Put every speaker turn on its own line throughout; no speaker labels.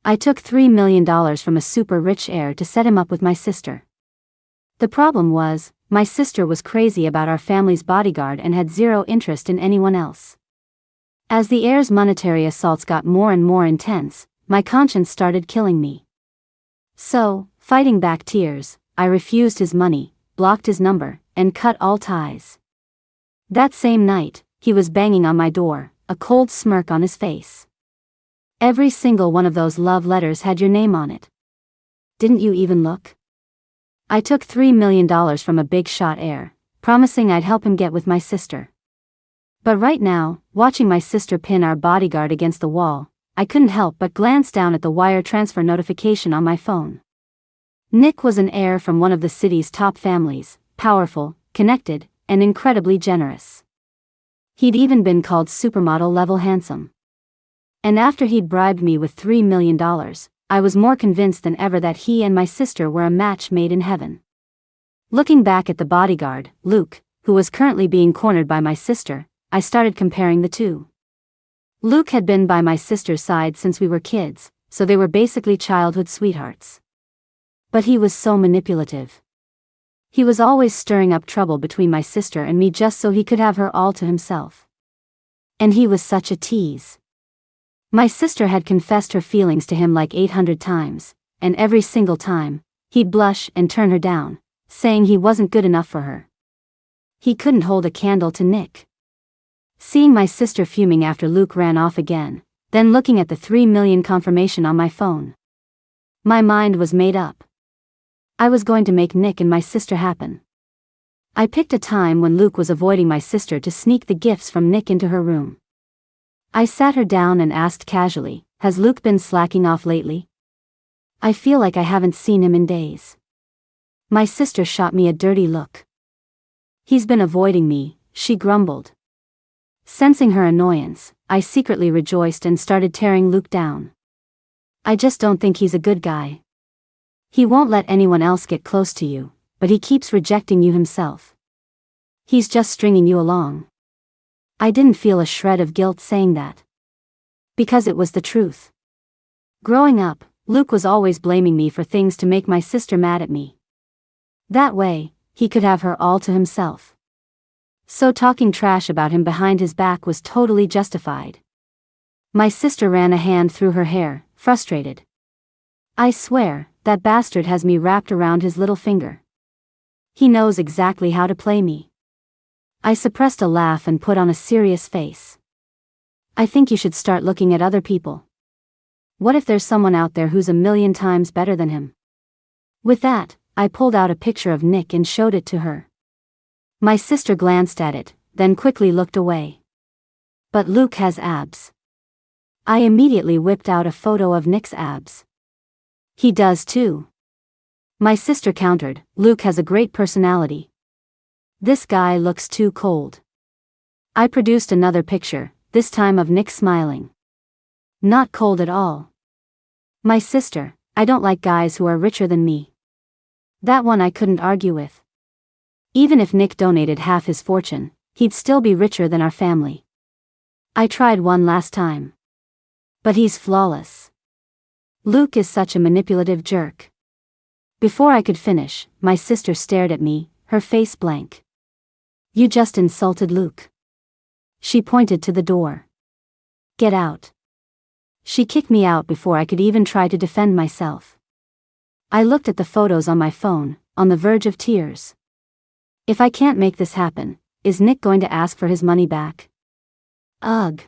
I took $3 million from a super rich heir to set him up with my sister. The problem was, my sister was crazy about our family's bodyguard and had zero interest in anyone else. As the heir's monetary assaults got more and more intense, my conscience started killing me. So, fighting back tears, I refused his money, blocked his number, and cut all ties. That same night, he was banging on my door, a cold smirk on his face. Every single one of those love letters had your name on it. Didn't you even look? I took $3 million from a big shot heir, promising I'd help him get with my sister. But right now, watching my sister pin our bodyguard against the wall, I couldn't help but glance down at the wire transfer notification on my phone. Nick was an heir from one of the city's top families, powerful, connected, and incredibly generous. He'd even been called supermodel-level handsome. And after he'd bribed me with $3 million, I was more convinced than ever that he and my sister were a match made in heaven. Looking back at the bodyguard, Luke, who was currently being cornered by my sister, I started comparing the two. Luke had been by my sister's side since we were kids, so they were basically childhood sweethearts. But he was so manipulative. He was always stirring up trouble between my sister and me just so he could have her all to himself. And he was such a tease. My sister had confessed her feelings to him like 800 times, and every single time, he'd blush and turn her down, saying he wasn't good enough for her. He couldn't hold a candle to Nick. Seeing my sister fuming after Luke ran off again, then looking at the $3 million confirmation on my phone. My mind was made up. I was going to make Nick and my sister happen. I picked a time when Luke was avoiding my sister to sneak the gifts from Nick into her room. I sat her down and asked casually, "Has Luke been slacking off lately? I feel like I haven't seen him in days." My sister shot me a dirty look. "He's been avoiding me," she grumbled. Sensing her annoyance, I secretly rejoiced and started tearing Luke down. "I just don't think he's a good guy. He won't let anyone else get close to you, but he keeps rejecting you himself. He's just stringing you along." I didn't feel a shred of guilt saying that. Because it was the truth. Growing up, Luke was always blaming me for things to make my sister mad at me. That way, he could have her all to himself. So talking trash about him behind his back was totally justified. My sister ran a hand through her hair, frustrated. "I swear, that bastard has me wrapped around his little finger. He knows exactly how to play me." I suppressed a laugh and put on a serious face. "I think you should start looking at other people. What if there's someone out there who's 1,000,000 times better than him?" With that, I pulled out a picture of Nick and showed it to her. My sister glanced at it, then quickly looked away. "But Luke has abs." I immediately whipped out a photo of Nick's abs. "He does too." My sister countered, "Luke has a great personality. This guy looks too cold." I produced another picture, this time of Nick smiling. "Not cold at all." My sister, "I don't like guys who are richer than me." That one I couldn't argue with. Even if Nick donated half his fortune, he'd still be richer than our family. I tried one last time. "But he's flawless. Luke is such a manipulative jerk." Before I could finish, my sister stared at me, her face blank. "You just insulted Luke." She pointed to the door. "Get out." She kicked me out before I could even try to defend myself. I looked at the photos on my phone, on the verge of tears. If I can't make this happen, is Nick going to ask for his money back? Ugh.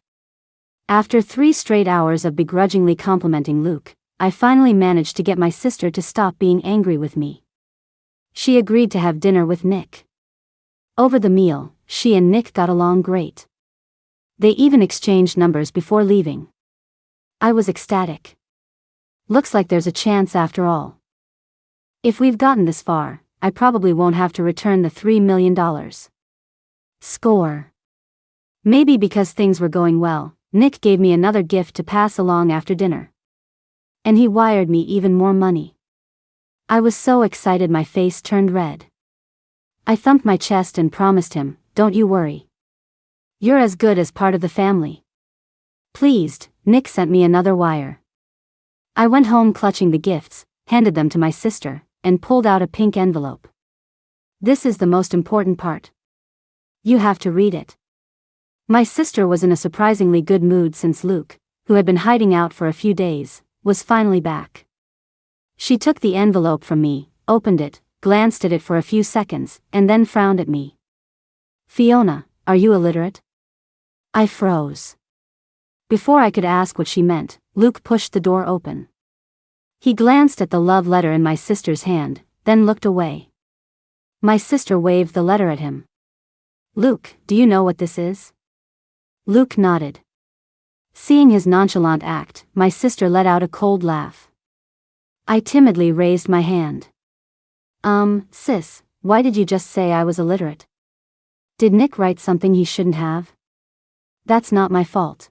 After 3 straight hours of begrudgingly complimenting Luke, I finally managed to get my sister to stop being angry with me. She agreed to have dinner with Nick. Over the meal, she and Nick got along great. They even exchanged numbers before leaving. I was ecstatic. Looks like there's a chance after all. If we've gotten this far, I probably won't have to return the $3 million. Score. Maybe because things were going well, Nick gave me another gift to pass along after dinner. And he wired me even more money. I was so excited my face turned red. I thumped my chest and promised him, "Don't you worry. You're as good as part of the family." Pleased, Nick sent me another wire. I went home clutching the gifts, handed them to my sister, and pulled out a pink envelope. This is the most important part. You have to read it. My sister was in a surprisingly good mood since Luke, who had been hiding out for a few days, was finally back. She took the envelope from me, opened it, glanced at it for a few seconds, and then frowned at me. Fiona, are you illiterate? I froze. Before I could ask what she meant, Luke pushed the door open. He glanced at the love letter in my sister's hand, then looked away. My sister waved the letter at him. Luke, do you know what this is? Luke nodded. Seeing his nonchalant act, my sister let out a cold laugh. I timidly raised my hand. Sis, why did you just say I was illiterate? Did Nick write something he shouldn't have? That's not my fault.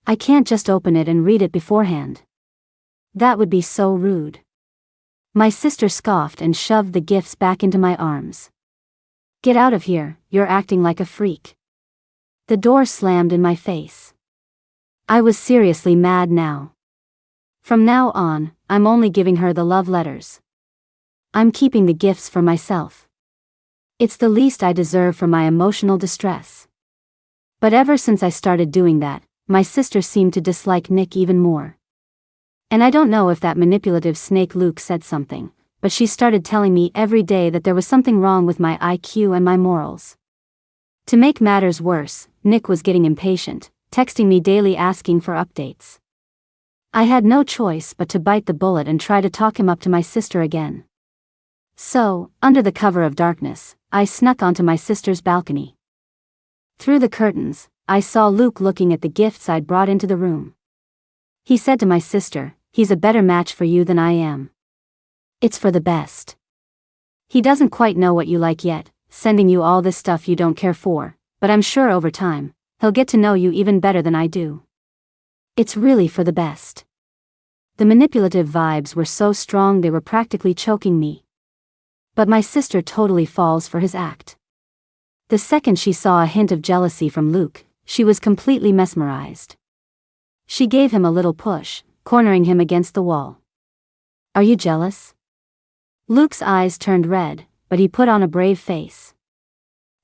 I can't just open it and read it beforehand. That would be so rude. My sister scoffed and shoved the gifts back into my arms. Get out of here, you're acting like a freak. The door slammed in my face. I was seriously mad now. From now on, I'm only giving her the love letters. I'm keeping the gifts for myself. It's the least I deserve for my emotional distress. But ever since I started doing that, my sister seemed to dislike Nick even more. And I don't know if that manipulative snake Luke said something, but she started telling me every day that there was something wrong with my IQ and my morals. To make matters worse, Nick was getting impatient, texting me daily asking for updates. I had no choice but to bite the bullet and try to talk him up to my sister again. So, under the cover of darkness, I snuck onto my sister's balcony. Through the curtains, I saw Luke looking at the gifts I'd brought into the room. He said to my sister, "He's a better match for you than I am. It's for the best. He doesn't quite know what you like yet, sending you all this stuff you don't care for, but I'm sure over time, he'll get to know you even better than I do. It's really for the best." The manipulative vibes were so strong they were practically choking me. But my sister totally falls for his act. The second she saw a hint of jealousy from Luke, she was completely mesmerized. She gave him a little push, cornering him against the wall. Are you jealous? Luke's eyes turned red, but he put on a brave face.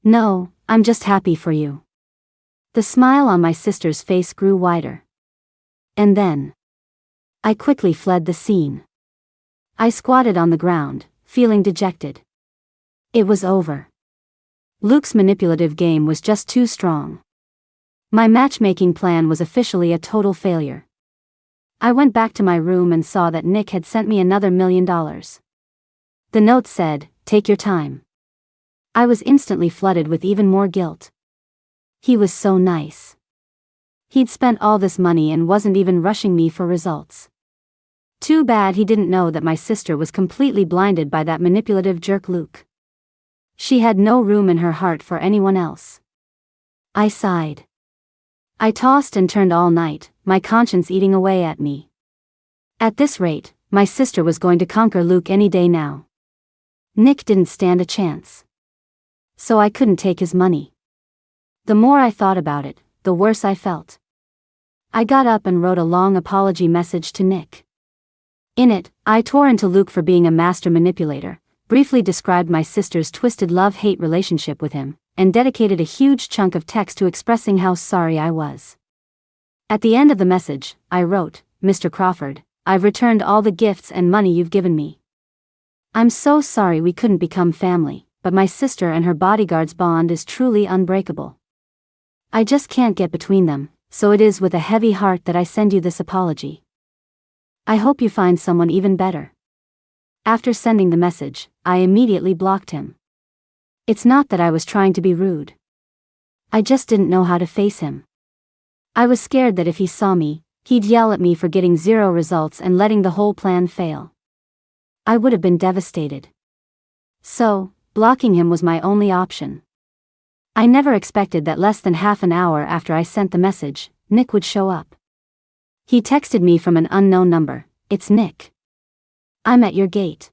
No, I'm just happy for you. The smile on my sister's face grew wider. And then, I quickly fled the scene. I squatted on the ground, feeling dejected. It was over. Luke's manipulative game was just too strong. My matchmaking plan was officially a total failure. I went back to my room and saw that Nick had sent me another $1 million. The note said, "Take your time." I was instantly flooded with even more guilt. He was so nice. He'd spent all this money and wasn't even rushing me for results. Too bad he didn't know that my sister was completely blinded by that manipulative jerk Luke. She had no room in her heart for anyone else. I sighed. I tossed and turned all night, my conscience eating away at me. At this rate, my sister was going to conquer Luke any day now. Nick didn't stand a chance. So I couldn't take his money. The more I thought about it, the worse I felt. I got up and wrote a long apology message to Nick. In it, I tore into Luke for being a master manipulator, briefly described my sister's twisted love-hate relationship with him, and dedicated a huge chunk of text to expressing how sorry I was. At the end of the message, I wrote, "Mr. Crawford, I've returned all the gifts and money you've given me. I'm so sorry we couldn't become family, but my sister and her bodyguard's bond is truly unbreakable. I just can't get between them, so it is with a heavy heart that I send you this apology. I hope you find someone even better." After sending the message, I immediately blocked him. It's not that I was trying to be rude. I just didn't know how to face him. I was scared that if he saw me, he'd yell at me for getting 0 results and letting the whole plan fail. I would have been devastated. So, blocking him was my only option. I never expected that less than half an hour after I sent the message, Nick would show up. He texted me from an unknown number. "It's Nick. I'm at your gate."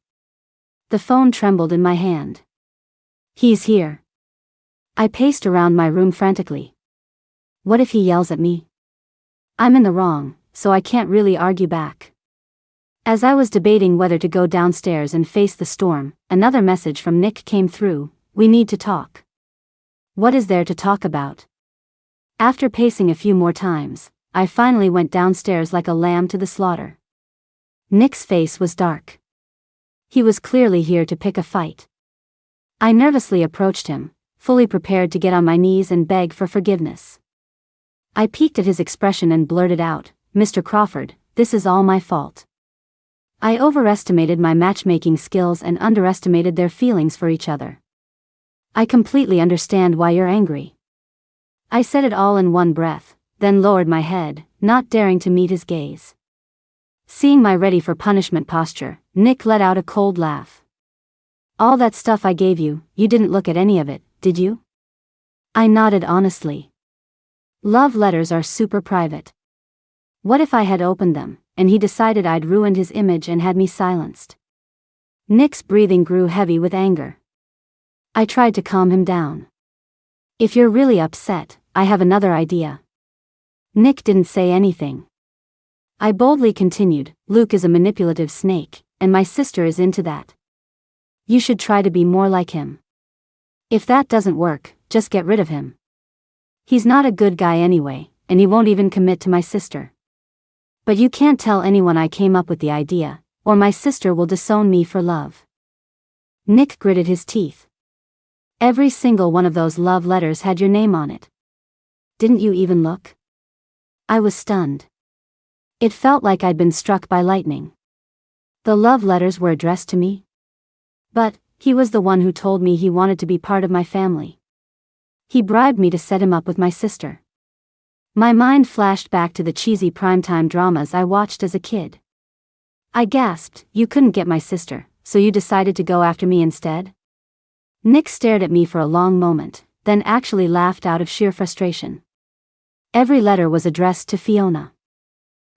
The phone trembled in my hand. "He's here." I paced around my room frantically. What if he yells at me? I'm in the wrong, so I can't really argue back. As I was debating whether to go downstairs and face the storm, another message from Nick came through. "We need to talk." What is there to talk about? After pacing a few more times, I finally went downstairs like a lamb to the slaughter. Nick's face was dark. He was clearly here to pick a fight. I nervously approached him, fully prepared to get on my knees and beg for forgiveness. I peeked at his expression and blurted out, "Mr. Crawford, this is all my fault. I overestimated my matchmaking skills and underestimated their feelings for each other. I completely understand why you're angry." I said it all in one breath, then lowered my head, not daring to meet his gaze. Seeing my ready-for-punishment posture, Nick let out a cold laugh. "All that stuff I gave you, you didn't look at any of it, did you?" I nodded honestly. Love letters are super private. What if I had opened them, and he decided I'd ruined his image and had me silenced? Nick's breathing grew heavy with anger. I tried to calm him down. "If you're really upset, I have another idea." Nick didn't say anything. I boldly continued, "Luke is a manipulative snake, and my sister is into that. You should try to be more like him. If that doesn't work, just get rid of him. He's not a good guy anyway, and he won't even commit to my sister. But you can't tell anyone I came up with the idea, or my sister will disown me for love." Nick gritted his teeth. "Every single one of those love letters had your name on it. Didn't you even look?" I was stunned. It felt like I'd been struck by lightning. The love letters were addressed to me? But he was the one who told me he wanted to be part of my family. He bribed me to set him up with my sister. My mind flashed back to the cheesy primetime dramas I watched as a kid. I gasped, "You couldn't get my sister, so you decided to go after me instead?" Nick stared at me for a long moment, then actually laughed out of sheer frustration. "Every letter was addressed to Fiona.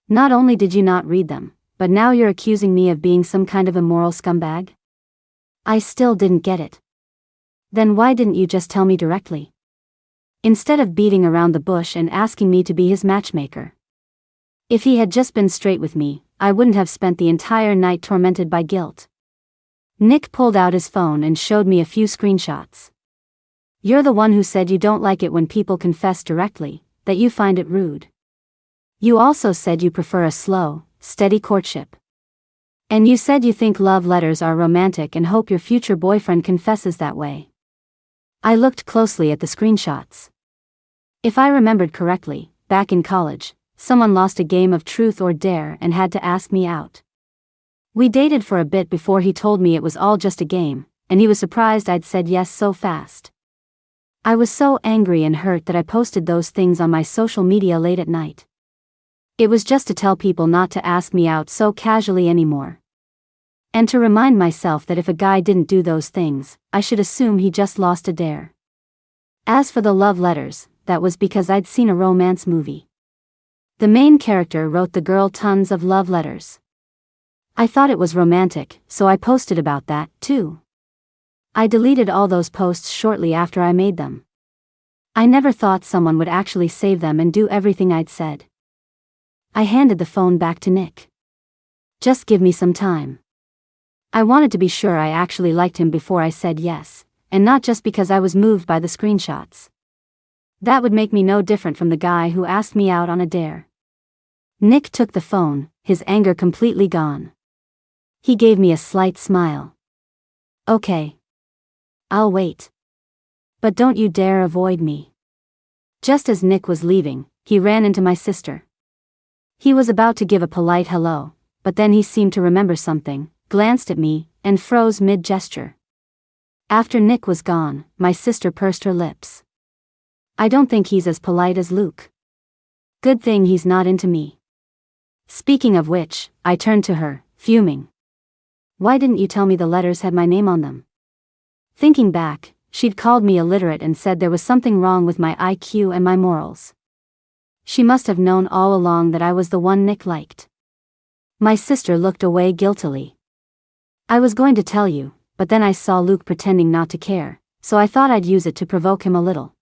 Not only did you not read them, but now you're accusing me of being some kind of immoral scumbag?" I still didn't get it. "Then why didn't you just tell me directly? Instead of beating around the bush and asking me to be his matchmaker. If he had just been straight with me, I wouldn't have spent the entire night tormented by guilt." Nick pulled out his phone and showed me a few screenshots. "You're the one who said you don't like it when people confess directly, that you find it rude. You also said you prefer a slow, steady courtship. And you said you think love letters are romantic and hope your future boyfriend confesses that way." I looked closely at the screenshots. If I remembered correctly, back in college, someone lost a game of truth or dare and had to ask me out. We dated for a bit before he told me it was all just a game, and he was surprised I'd said yes so fast. I was so angry and hurt that I posted those things on my social media late at night. It was just to tell people not to ask me out so casually anymore. And to remind myself that if a guy didn't do those things, I should assume he just lost a dare. As for the love letters, that was because I'd seen a romance movie. The main character wrote the girl tons of love letters. I thought it was romantic, so I posted about that, too. I deleted all those posts shortly after I made them. I never thought someone would actually save them and do everything I'd said. I handed the phone back to Nick. "Just give me some time." I wanted to be sure I actually liked him before I said yes, and not just because I was moved by the screenshots. That would make me no different from the guy who asked me out on a dare. Nick took the phone, his anger completely gone. He gave me a slight smile. "Okay. I'll wait. But don't you dare avoid me." Just as Nick was leaving, he ran into my sister. He was about to give a polite hello, but then he seemed to remember something, glanced at me, and froze mid-gesture. After Nick was gone, my sister pursed her lips. "I don't think he's as polite as Luke. Good thing he's not into me." Speaking of which, I turned to her, fuming. "Why didn't you tell me the letters had my name on them?" Thinking back, she'd called me illiterate and said there was something wrong with my IQ and my morals. She must have known all along that I was the one Nick liked. My sister looked away guiltily. "I was going to tell you, but then I saw Luke pretending not to care, so I thought I'd use it to provoke him a little."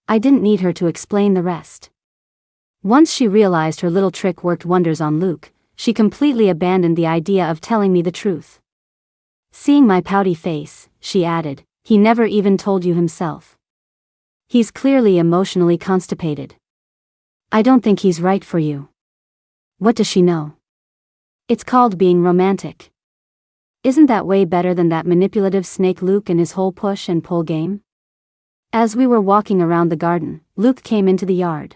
I didn't need her to explain the rest. Once she realized her little trick worked wonders on Luke, she completely abandoned the idea of telling me the truth. Seeing my pouty face, she added, "He never even told you himself. He's clearly emotionally constipated. I don't think he's right for you." What does she know? It's called being romantic. Isn't that way better than that manipulative snake Luke and his whole push and pull game? As we were walking around the garden, Luke came into the yard.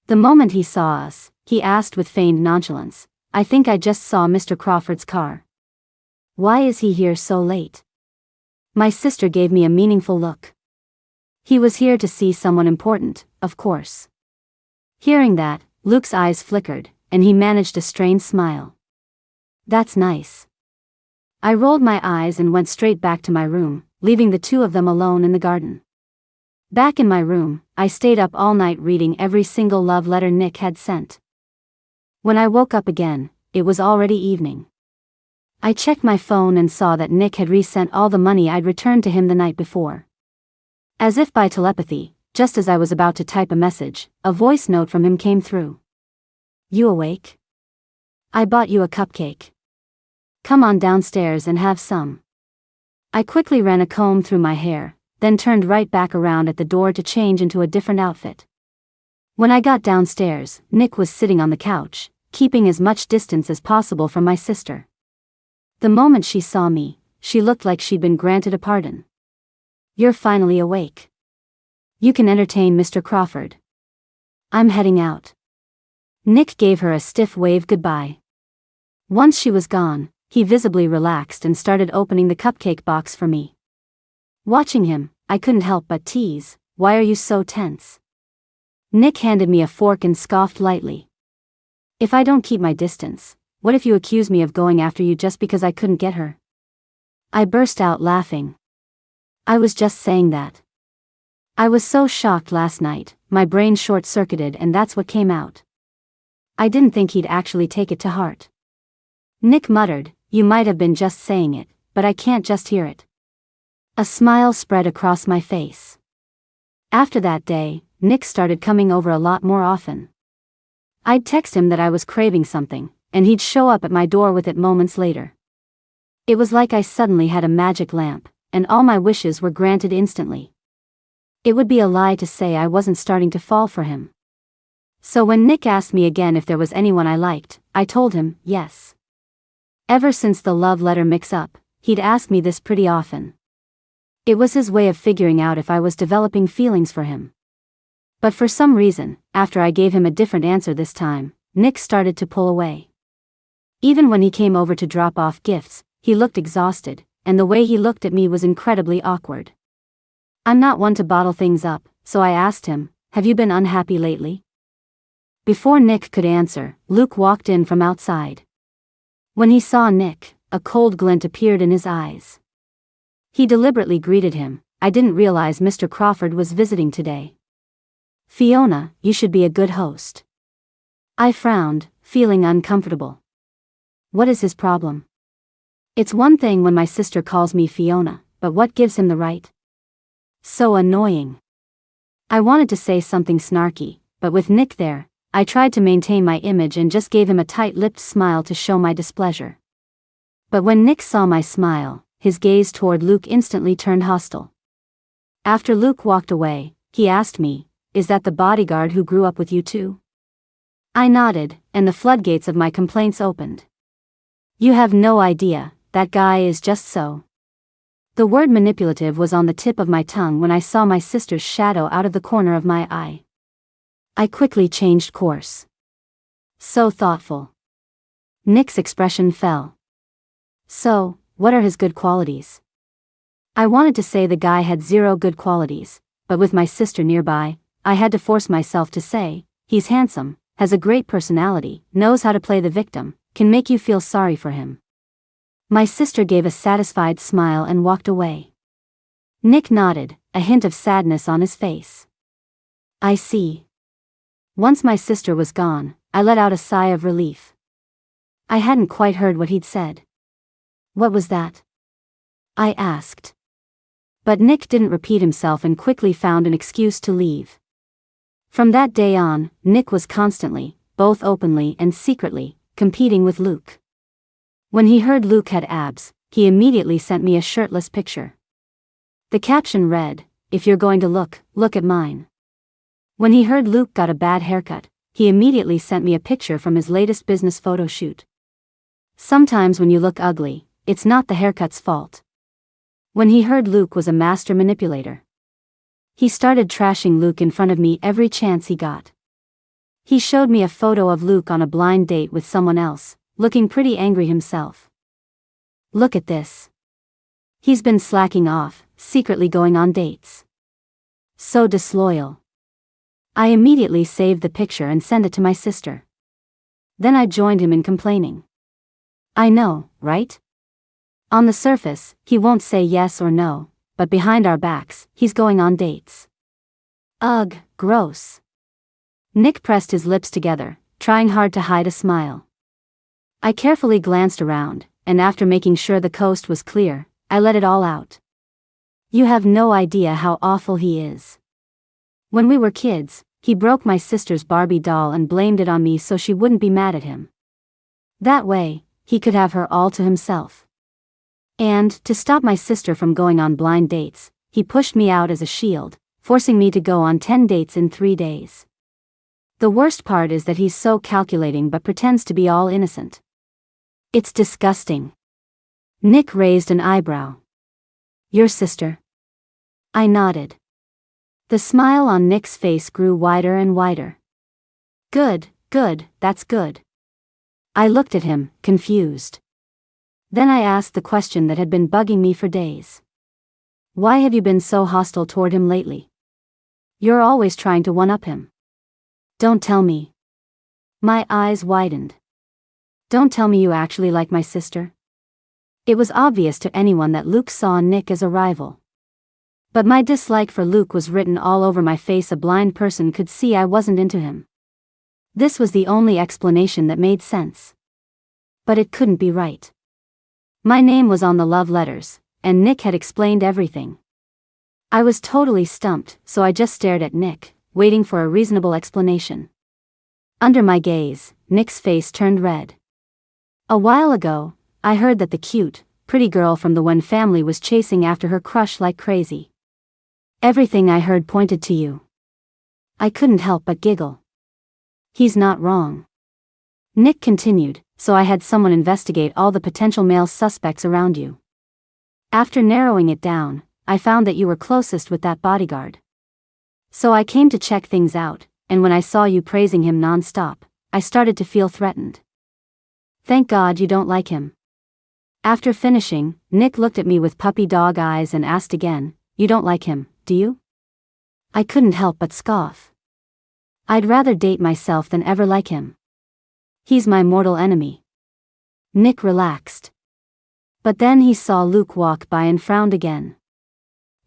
The moment he saw us, he asked with feigned nonchalance, "I think I just saw Mr. Crawford's car. Why is he here so late?" My sister gave me a meaningful look. He was here to see someone important, of course. Hearing that, Luke's eyes flickered, and he managed a strained smile. "That's nice." I rolled my eyes and went straight back to my room, leaving the two of them alone in the garden. Back in my room, I stayed up all night reading every single love letter Nick had sent. When I woke up again, it was already evening. I checked my phone and saw that Nick had resent all the money I'd returned to him the night before. As if by telepathy, just as I was about to type a message, a voice note from him came through. "You awake? I bought you a cupcake. Come on downstairs and have some." I quickly ran a comb through my hair, then turned right back around at the door to change into a different outfit. When I got downstairs, Nick was sitting on the couch, keeping as much distance as possible from my sister. The moment she saw me, she looked like she'd been granted a pardon. "You're finally awake. You can entertain Mr. Crawford. I'm heading out." Nick gave her a stiff wave goodbye. Once she was gone, he visibly relaxed and started opening the cupcake box for me. Watching him, I couldn't help but tease, "Why are you so tense?" Nick handed me a fork and scoffed lightly. "If I don't keep my distance, what if you accuse me of going after you just because I couldn't get her?" I burst out laughing. "I was just saying that. I was so shocked last night, my brain short-circuited and that's what came out. I didn't think he'd actually take it to heart." Nick muttered, "You might have been just saying it, but I can't just hear it." A smile spread across my face. After that day, Nick started coming over a lot more often. I'd text him that I was craving something, and he'd show up at my door with it moments later. It was like I suddenly had a magic lamp, and all my wishes were granted instantly. It would be a lie to say I wasn't starting to fall for him. So when Nick asked me again if there was anyone I liked, I told him, yes. Ever since the love letter mix-up, he'd ask me this pretty often. It was his way of figuring out if I was developing feelings for him. But for some reason, after I gave him a different answer this time, Nick started to pull away. Even when he came over to drop off gifts, he looked exhausted, and the way he looked at me was incredibly awkward. I'm not one to bottle things up, so I asked him, "Have you been unhappy lately?" Before Nick could answer, Luke walked in from outside. When he saw Nick, a cold glint appeared in his eyes. He deliberately greeted him, "I didn't realize Mr. Crawford was visiting today." "Fiona, you should be a good host." I frowned, feeling uncomfortable. What is his problem? It's one thing when my sister calls me Fiona, but what gives him the right? So annoying. I wanted to say something snarky, but with Nick there, I tried to maintain my image and just gave him a tight-lipped smile to show my displeasure. But when Nick saw my smile, his gaze toward Luke instantly turned hostile. After Luke walked away, he asked me, "Is that the bodyguard who grew up with you too?" I nodded, and the floodgates of my complaints opened. "You have no idea, that guy is just so." The word manipulative was on the tip of my tongue when I saw my sister's shadow out of the corner of my eye. I quickly changed course. "So thoughtful." Nick's expression fell. "So, what are his good qualities?" I wanted to say the guy had zero good qualities, but with my sister nearby, I had to force myself to say, "He's handsome, has a great personality, knows how to play the victim, can make you feel sorry for him." My sister gave a satisfied smile and walked away. Nick nodded, a hint of sadness on his face. "I see." Once my sister was gone, I let out a sigh of relief. I hadn't quite heard what he'd said. "What was that?" I asked. But Nick didn't repeat himself and quickly found an excuse to leave. From that day on, Nick was constantly, both openly and secretly, competing with Luke. When he heard Luke had abs, he immediately sent me a shirtless picture. The caption read, "If you're going to look at mine." When he heard Luke got a bad haircut, he immediately sent me a picture from his latest business photo shoot. Sometimes when you look ugly, it's not the haircut's fault. When he heard Luke was a master manipulator, he started trashing Luke in front of me every chance he got. He showed me a photo of Luke on a blind date with someone else, looking pretty angry himself. "Look at this. He's been slacking off, secretly going on dates. So disloyal." I immediately saved the picture and sent it to my sister. Then I joined him in complaining. I know, right? On the surface, he won't say yes or no, but behind our backs, he's going on dates. Ugh, gross. Nick pressed his lips together, trying hard to hide a smile. I carefully glanced around, and after making sure the coast was clear, I let it all out. You have no idea how awful he is. When we were kids, he broke my sister's Barbie doll and blamed it on me so she wouldn't be mad at him. That way, he could have her all to himself. And, to stop my sister from going on blind dates, he pushed me out as a shield, forcing me to go on 10 dates in 3 days. The worst part is that he's so calculating but pretends to be all innocent. It's disgusting. Nick raised an eyebrow. Your sister? I nodded. The smile on Nick's face grew wider and wider. Good, that's good. I looked at him, confused. Then I asked the question that had been bugging me for days. Why have you been so hostile toward him lately? You're always trying to one-up him. Don't tell me. My eyes widened. Don't tell me you actually like my sister? It was obvious to anyone that Luke saw Nick as a rival. But my dislike for Luke was written all over my face. A blind person could see I wasn't into him. This was the only explanation that made sense. But it couldn't be right. My name was on the love letters, and Nick had explained everything. I was totally stumped, so I just stared at Nick, waiting for a reasonable explanation. Under my gaze, Nick's face turned red. A while ago, I heard that the cute, pretty girl from the Wen family was chasing after her crush like crazy. Everything I heard pointed to you. I couldn't help but giggle. He's not wrong. Nick continued, so I had someone investigate all the potential male suspects around you. After narrowing it down, I found that you were closest with that bodyguard. So I came to check things out, and when I saw you praising him non-stop, I started to feel threatened. Thank God you don't like him. After finishing, Nick looked at me with puppy dog eyes and asked again, You don't like him, do you? I couldn't help but scoff. I'd rather date myself than ever like him. He's my mortal enemy. Nick relaxed. But then he saw Luke walk by and frowned again.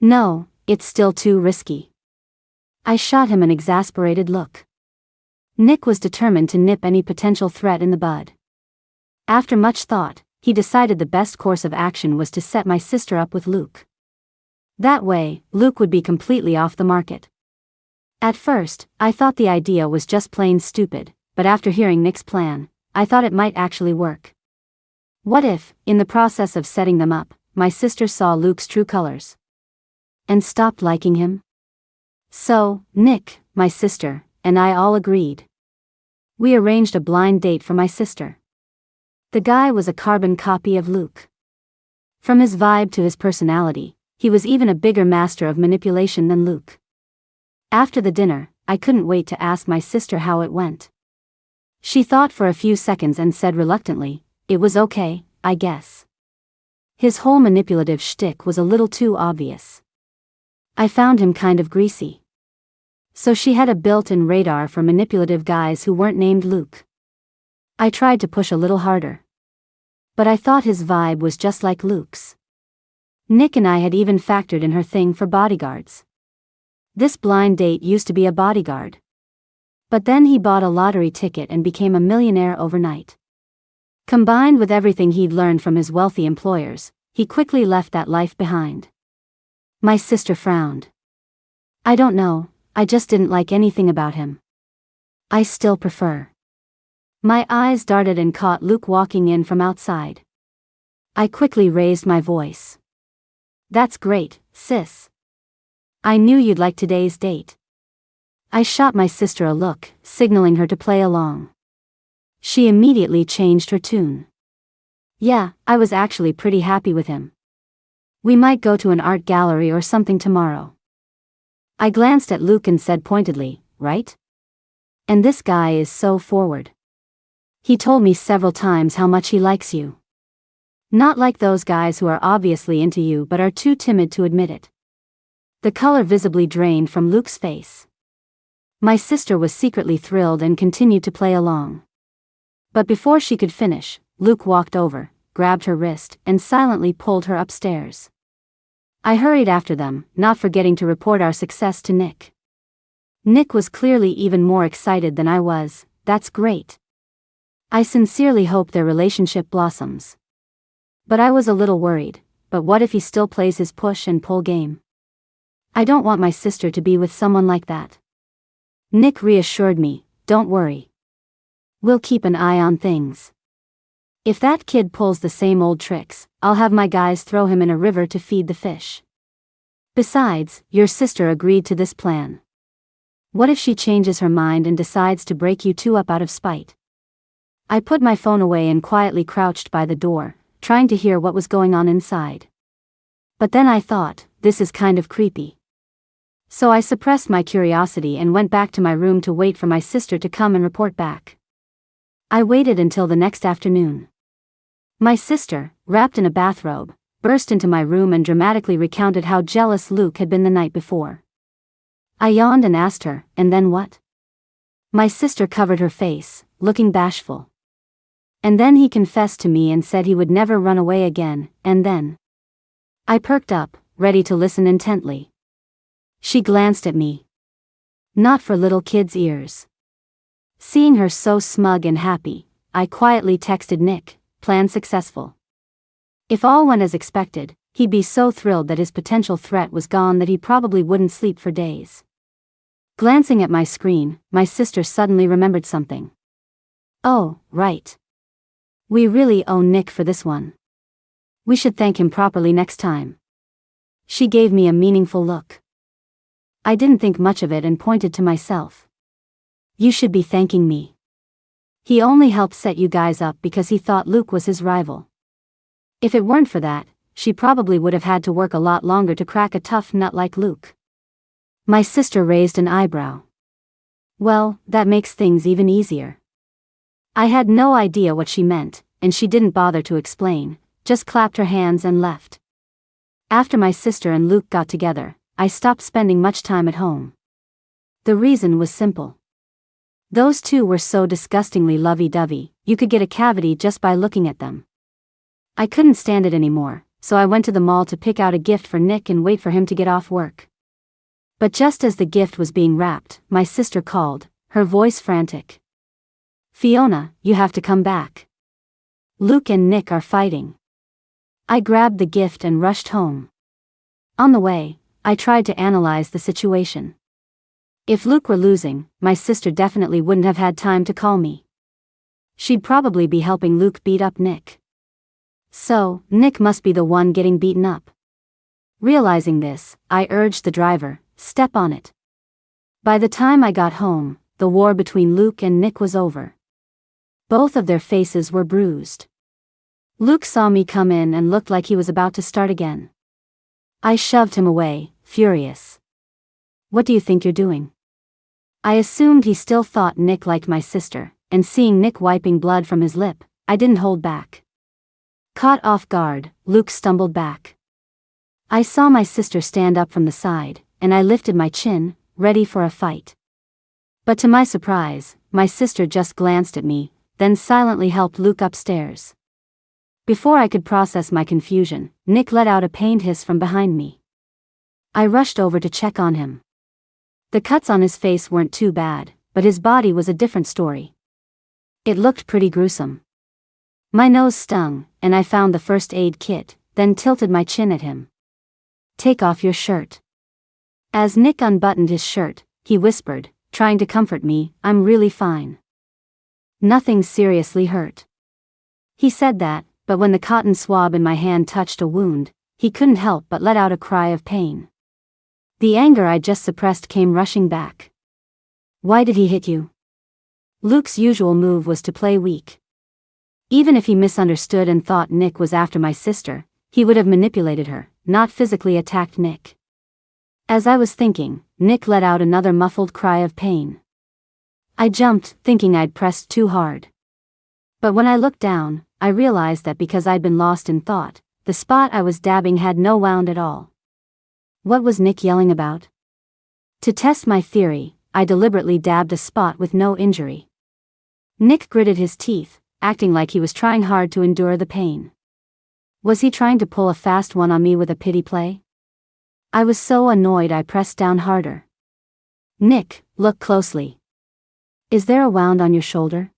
No, it's still too risky. I shot him an exasperated look. Nick was determined to nip any potential threat in the bud. After much thought, he decided the best course of action was to set my sister up with Luke. That way, Luke would be completely off the market. At first, I thought the idea was just plain stupid, but after hearing Nick's plan, I thought it might actually work. What if, in the process of setting them up, my sister saw Luke's true colors and stopped liking him? So, Nick, my sister, and I all agreed. We arranged a blind date for my sister. The guy was a carbon copy of Luke. From his vibe to his personality, he was even a bigger master of manipulation than Luke. After the dinner, I couldn't wait to ask my sister how it went. She thought for a few seconds and said reluctantly, It was okay, I guess. His whole manipulative shtick was a little too obvious. I found him kind of greasy. So she had a built-in radar for manipulative guys who weren't named Luke. I tried to push a little harder. But I thought his vibe was just like Luke's. Nick and I had even factored in her thing for bodyguards. This blind date used to be a bodyguard. But then he bought a lottery ticket and became a millionaire overnight. Combined with everything he'd learned from his wealthy employers, he quickly left that life behind. My sister frowned. I don't know, I just didn't like anything about him. I still prefer My eyes darted and caught Luke walking in from outside. I quickly raised my voice. "That's great, sis. I knew you'd like today's date." I shot my sister a look, signaling her to play along. She immediately changed her tune. "Yeah, I was actually pretty happy with him. We might go to an art gallery or something tomorrow." I glanced at Luke and said pointedly, "Right? And this guy is so forward. He told me several times how much he likes you. Not like those guys who are obviously into you but are too timid to admit it." The color visibly drained from Luke's face. My sister was secretly thrilled and continued to play along. But before she could finish, Luke walked over, grabbed her wrist, and silently pulled her upstairs. I hurried after them, not forgetting to report our success to Nick. Nick was clearly even more excited than I was. "That's great. I sincerely hope their relationship blossoms." But I was a little worried. But what if he still plays his push and pull game? I don't want my sister to be with someone like that. Nick reassured me, "Don't worry. We'll keep an eye on things. If that kid pulls the same old tricks, I'll have my guys throw him in a river to feed the fish. Besides, your sister agreed to this plan. What if she changes her mind and decides to break you two up out of spite?" I put my phone away and quietly crouched by the door, trying to hear what was going on inside. But then I thought, this is kind of creepy. So I suppressed my curiosity and went back to my room to wait for my sister to come and report back. I waited until the next afternoon. My sister, wrapped in a bathrobe, burst into my room and dramatically recounted how jealous Luke had been the night before. I yawned and asked her, "And then what?" My sister covered her face, looking bashful. "And then he confessed to me and said he would never run away again, and then..." I perked up, ready to listen intently. She glanced at me. Not for little kids' ears. Seeing her so smug and happy, I quietly texted Nick, "Plan successful." If all went as expected, he'd be so thrilled that his potential threat was gone that he probably wouldn't sleep for days. Glancing at my screen, my sister suddenly remembered something. "Oh, right. We really owe Nick for this one. We should thank him properly next time." She gave me a meaningful look. I didn't think much of it and pointed to myself. "You should be thanking me. He only helped set you guys up because he thought Luke was his rival. If it weren't for that, she probably would have had to work a lot longer to crack a tough nut like Luke." My sister raised an eyebrow. "Well, that makes things even easier." I had no idea what she meant, and she didn't bother to explain, just clapped her hands and left. After my sister and Luke got together, I stopped spending much time at home. The reason was simple. Those two were so disgustingly lovey-dovey, you could get a cavity just by looking at them. I couldn't stand it anymore, so I went to the mall to pick out a gift for Nick and wait for him to get off work. But just as the gift was being wrapped, my sister called, her voice frantic. "Fiona, you have to come back. Luke and Nick are fighting." I grabbed the gift and rushed home. On the way, I tried to analyze the situation. If Luke were losing, my sister definitely wouldn't have had time to call me. She'd probably be helping Luke beat up Nick. So, Nick must be the one getting beaten up. Realizing this, I urged the driver, "Step on it." By the time I got home, the war between Luke and Nick was over. Both of their faces were bruised. Luke saw me come in and looked like he was about to start again. I shoved him away, furious. "What do you think you're doing?" I assumed he still thought Nick liked my sister, and seeing Nick wiping blood from his lip, I didn't hold back. Caught off guard, Luke stumbled back. I saw my sister stand up from the side, and I lifted my chin, ready for a fight. But to my surprise, my sister just glanced at me, then silently helped Luke upstairs. Before I could process my confusion, Nick let out a pained hiss from behind me. I rushed over to check on him. The cuts on his face weren't too bad, but his body was a different story. It looked pretty gruesome. My nose stung, and I found the first aid kit, then tilted my chin at him. "Take off your shirt." As Nick unbuttoned his shirt, he whispered, trying to comfort me, "I'm really fine." Nothing seriously hurt. He said that, but when the cotton swab in my hand touched a wound, he couldn't help but let out a cry of pain. The anger I just suppressed came rushing back. Why did he hit you? Luke's usual move was to play weak. Even if he misunderstood and thought Nick was after my sister, he would have manipulated her, not physically attacked Nick. As I was thinking, Nick let out another muffled cry of pain. I jumped, thinking I'd pressed too hard. But when I looked down, I realized that because I'd been lost in thought, the spot I was dabbing had no wound at all. What was Nick yelling about? To test my theory, I deliberately dabbed a spot with no injury. Nick gritted his teeth, acting like he was trying hard to endure the pain. Was he trying to pull a fast one on me with a pity play? I was so annoyed I pressed down harder. Nick, look closely. Is there a wound on your shoulder?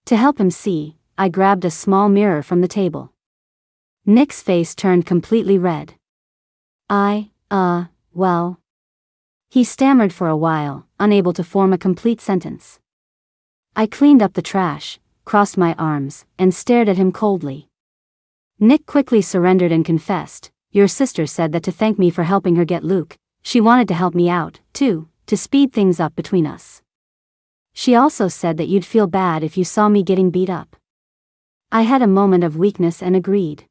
To help him see, I grabbed a small mirror from the table. Nick's face turned completely red. Well. He stammered for a while, unable to form a complete sentence. I cleaned up the trash, crossed my arms, and stared at him coldly. Nick quickly surrendered and confessed, "Your sister said that to thank me for helping her get Luke, she wanted to help me out, too, to speed things up between us. She also said that you'd feel bad if you saw me getting beat up." I had a moment of weakness and agreed.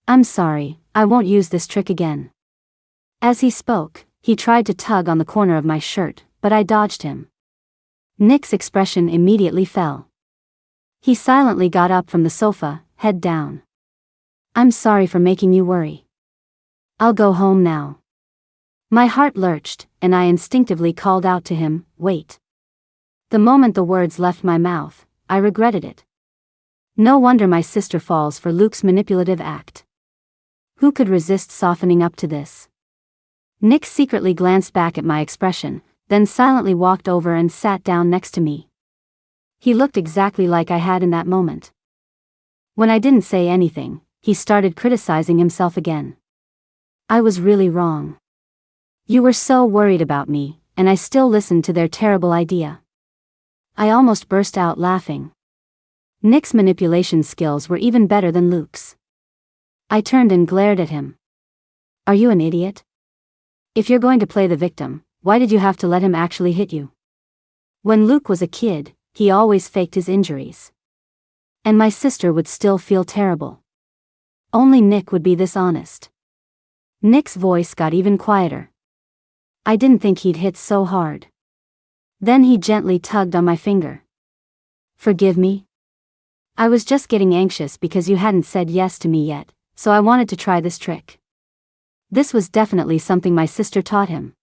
"I'm sorry, I won't use this trick again." As he spoke, he tried to tug on the corner of my shirt, but I dodged him. Nick's expression immediately fell. He silently got up from the sofa, head down. "I'm sorry for making you worry. I'll go home now." My heart lurched, and I instinctively called out to him, "Wait." The moment the words left my mouth, I regretted it. No wonder my sister falls for Luke's manipulative act. Who could resist softening up to this? Nick secretly glanced back at my expression, then silently walked over and sat down next to me. He looked exactly like I had in that moment. When I didn't say anything, he started criticizing himself again. I was really wrong. You were so worried about me, and I still listened to their terrible idea. I almost burst out laughing. Nick's manipulation skills were even better than Luke's. I turned and glared at him. Are you an idiot? If you're going to play the victim, why did you have to let him actually hit you? When Luke was a kid, he always faked his injuries. And my sister would still feel terrible. Only Nick would be this honest. Nick's voice got even quieter. I didn't think he'd hit so hard. Then he gently tugged on my finger. Forgive me? I was just getting anxious because you hadn't said yes to me yet, so I wanted to try this trick. This was definitely something my sister taught him.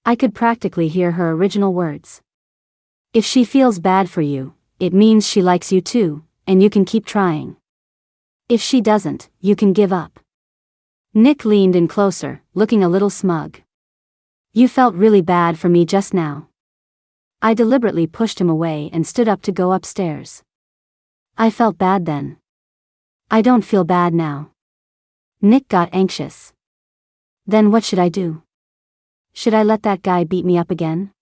I could practically hear her original words. If she feels bad for you, it means she likes you too, and you can keep trying. If she doesn't, you can give up. Nick leaned in closer, looking a little smug. You felt really bad for me just now. I deliberately pushed him away and stood up to go upstairs. I felt bad then. I don't feel bad now. Nick got anxious. Then what should I do? Should I let that guy beat me up again?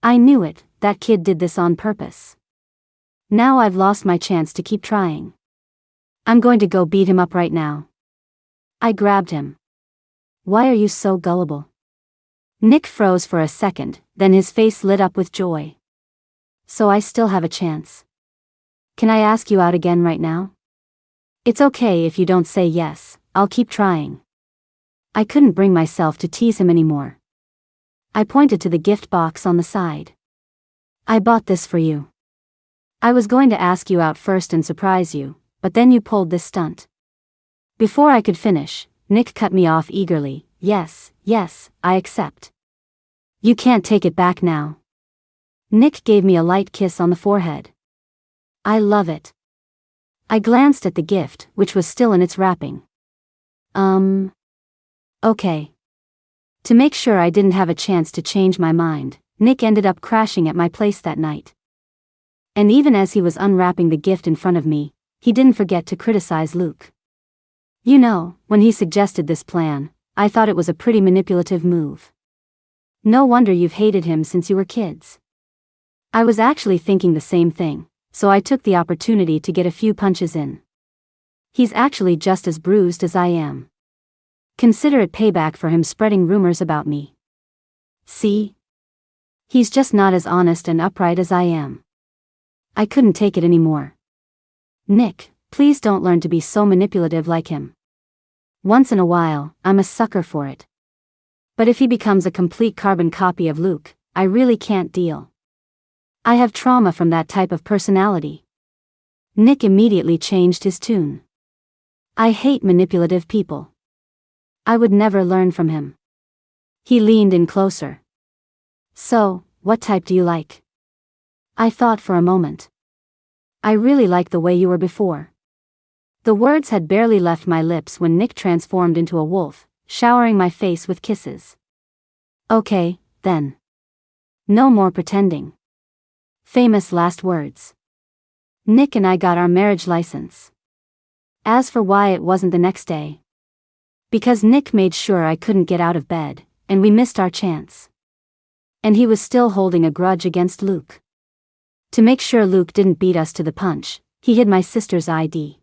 I knew it, that kid did this on purpose. Now I've lost my chance to keep trying. I'm going to go beat him up right now. I grabbed him. Why are you so gullible? Nick froze for a second, then his face lit up with joy. So I still have a chance. Can I ask you out again right now? It's okay if you don't say yes, I'll keep trying. I couldn't bring myself to tease him anymore. I pointed to the gift box on the side. I bought this for you. I was going to ask you out first and surprise you, but then you pulled this stunt. Before I could finish, Nick cut me off eagerly. Yes, I accept. You can't take it back now. Nick gave me a light kiss on the forehead. I love it. I glanced at the gift, which was still in its wrapping. Okay. To make sure I didn't have a chance to change my mind, Nick ended up crashing at my place that night. And even as he was unwrapping the gift in front of me, he didn't forget to criticize Luke. You know, when he suggested this plan, I thought it was a pretty manipulative move. No wonder you've hated him since you were kids. I was actually thinking the same thing, so I took the opportunity to get a few punches in. He's actually just as bruised as I am. Consider it payback for him spreading rumors about me. See? He's just not as honest and upright as I am. I couldn't take it anymore. Nick, please don't learn to be so manipulative like him. Once in a while, I'm a sucker for it. But if he becomes a complete carbon copy of Luke, I really can't deal. I have trauma from that type of personality. Nick immediately changed his tune. I hate manipulative people. I would never learn from him. He leaned in closer. So, what type do you like? I thought for a moment. I really like the way you were before. The words had barely left my lips when Nick transformed into a wolf, showering my face with kisses. Okay, then. No more pretending. Famous last words. Nick and I got our marriage license. As for why it wasn't the next day. Because Nick made sure I couldn't get out of bed, and we missed our chance. And he was still holding a grudge against Luke. To make sure Luke didn't beat us to the punch, he hid my sister's ID.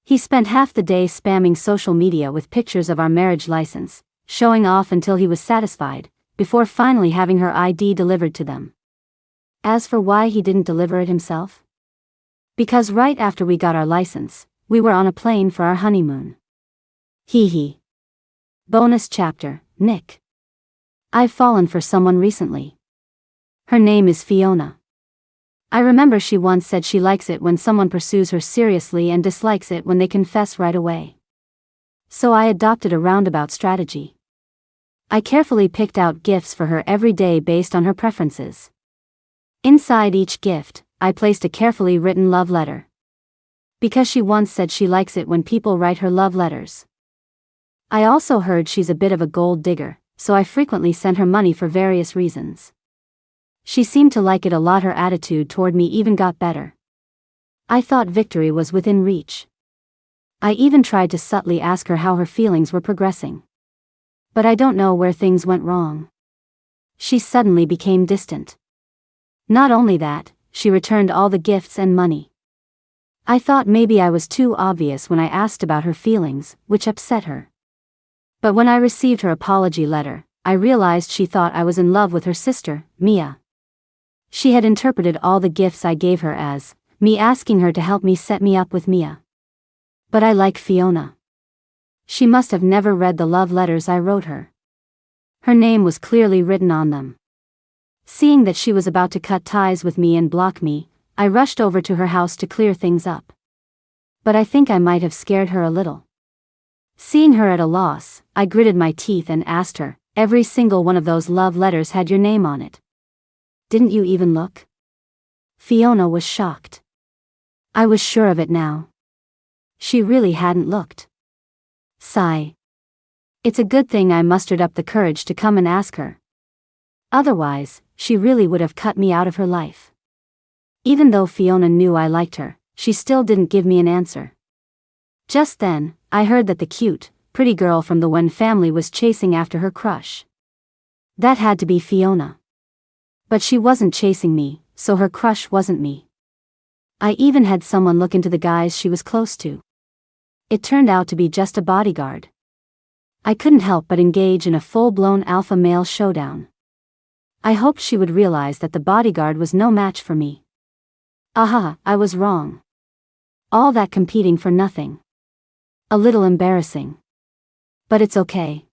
He spent half the day spamming social media with pictures of our marriage license, showing off until he was satisfied, before finally having her ID delivered to them. As for why he didn't deliver it himself? Because right after we got our license, we were on a plane for our honeymoon. Hee hee. Bonus chapter, Nick. I've fallen for someone recently. Her name is Fiona. I remember she once said she likes it when someone pursues her seriously and dislikes it when they confess right away. So I adopted a roundabout strategy. I carefully picked out gifts for her every day based on her preferences. Inside each gift, I placed a carefully written love letter. Because she once said she likes it when people write her love letters. I also heard she's a bit of a gold digger, so I frequently sent her money for various reasons. She seemed to like it a lot. Her attitude toward me even got better. I thought victory was within reach. I even tried to subtly ask her how her feelings were progressing. But I don't know where things went wrong. She suddenly became distant. Not only that, she returned all the gifts and money. I thought maybe I was too obvious when I asked about her feelings, which upset her. But when I received her apology letter, I realized she thought I was in love with her sister, Mia. She had interpreted all the gifts I gave her as me asking her to help me set me up with Mia. But I like Fiona. She must have never read the love letters I wrote her. Her name was clearly written on them. Seeing that she was about to cut ties with me and block me, I rushed over to her house to clear things up. But I think I might have scared her a little. Seeing her at a loss, I gritted my teeth and asked her, every single one of those love letters had your name on it. Didn't you even look? Fiona was shocked. I was sure of it now. She really hadn't looked. Sigh. It's a good thing I mustered up the courage to come and ask her. Otherwise, she really would have cut me out of her life. Even though Fiona knew I liked her, she still didn't give me an answer. Just then, I heard that the cute, pretty girl from the Wen family was chasing after her crush. That had to be Fiona. But she wasn't chasing me, so her crush wasn't me. I even had someone look into the guys she was close to. It turned out to be just a bodyguard. I couldn't help but engage in a full-blown alpha male showdown. I hoped she would realize that the bodyguard was no match for me. Aha, I was wrong. All that competing for nothing. A little embarrassing. But it's okay.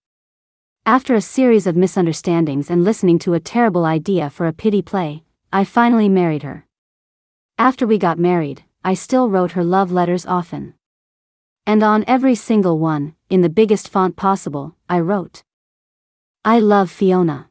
After a series of misunderstandings and listening to a terrible idea for a pity play, I finally married her. After we got married, I still wrote her love letters often. And on every single one, in the biggest font possible, I wrote, I love Fiona.